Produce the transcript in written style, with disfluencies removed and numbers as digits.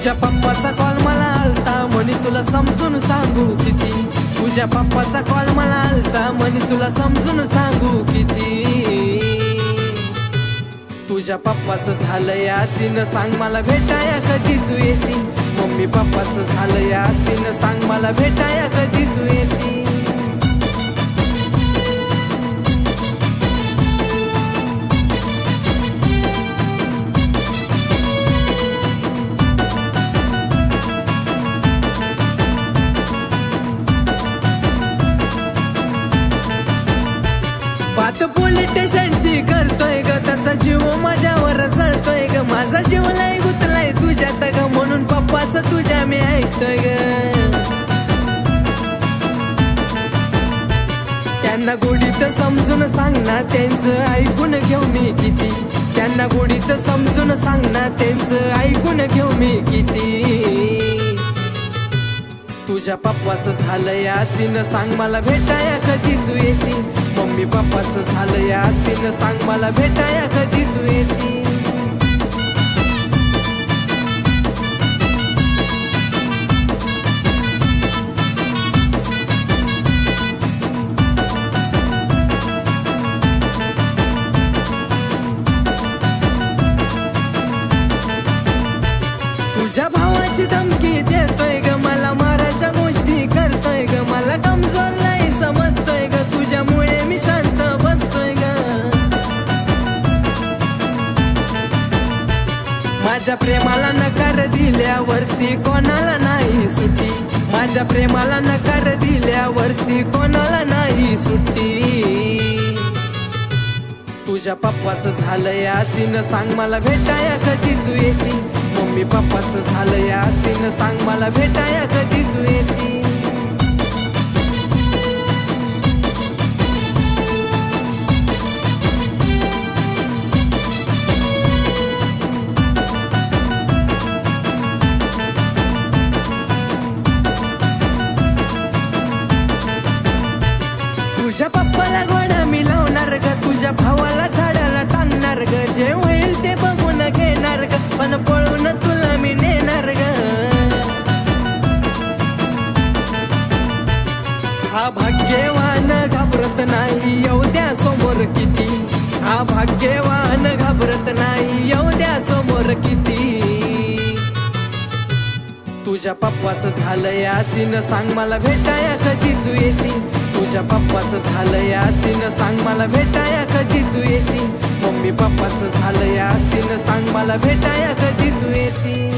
तुझ्या पप्पाचा कॉल मला आलता म्हणे तुला समजून सांगू किती. तुझ्या पप्पाचा कॉल मला आलता म्हणे तुला समजून सांगू किती. तुझ्या पप्पाचं झालं या तिनं सांग मला भेटाया कधी तू येती. मम्मी पप्पाचं झालं या तिनं सांग मला भेटाया कधी तू येती. बात पोलीस स्टेशनची करतोय ग, त्याचा जीव माझ्यावर चढतोय ग. माझा जीव लय गुतलाय तुझ्यात ग, म्हणून पप्पाचं तुझ्या मी ऐकतोय ग. त्यांना गोडीत समजून सांग ना त्यांचं ऐकून घेऊ मी किती. त्यांना गोडीत समजून सांग ना त्यांचं ऐकून घेऊ मी किती. तुझ्या पप्पाचं झालं या तिनं सांग मला भेटाया कधी तू येती. मम्मी पप्पाचं झालं या तिनं सांग मला भेटाया कधी तू येती. तुझ्या भावाची धमकी देतोय ग, मला मारायच्या गोष्टी करतोय ग. मला कमजोर नाही समजतोय ग, तुझ्यामुळे मी शांत बसतोय ग. माझ्या प्रेमाला नकार दिल्यावरती कोणाला नाही सुट्टी. माझ्या प्रेमाला नकार दिल्यावरती कोणाला नाही सुट्टी. तुझ्या पप्पाचं झालं या तिनं सांग मला भेटाया कधी तू येती. मम्मी पप्पाचं झालं या तिनं सांग मला भेटाया कधी तू येती. तुझ्या पप्पाला गोडा मी लावणार ग, तुझ्या भावाला झाडाला टांगणार ग. जे होईल ते बघून घेणार ग, पण पळून तुला मी नेणार ग. हा भाग्यवान घाबरत नाही येऊ द्या समोर किती. हा भाग्यवान घाबरत नाही येऊ द्या समोर किती. तुझ्या पप्पाचं झालं या तिनं सांग मला भेटाया कधी तू येती. तुझ्या पप्पाचं झालं या तिनं सांग मला भेटाया कधी तू येती. मम्मी पप्पाचं झालं या तिनं सांग मला भेटाया कधी तू येती.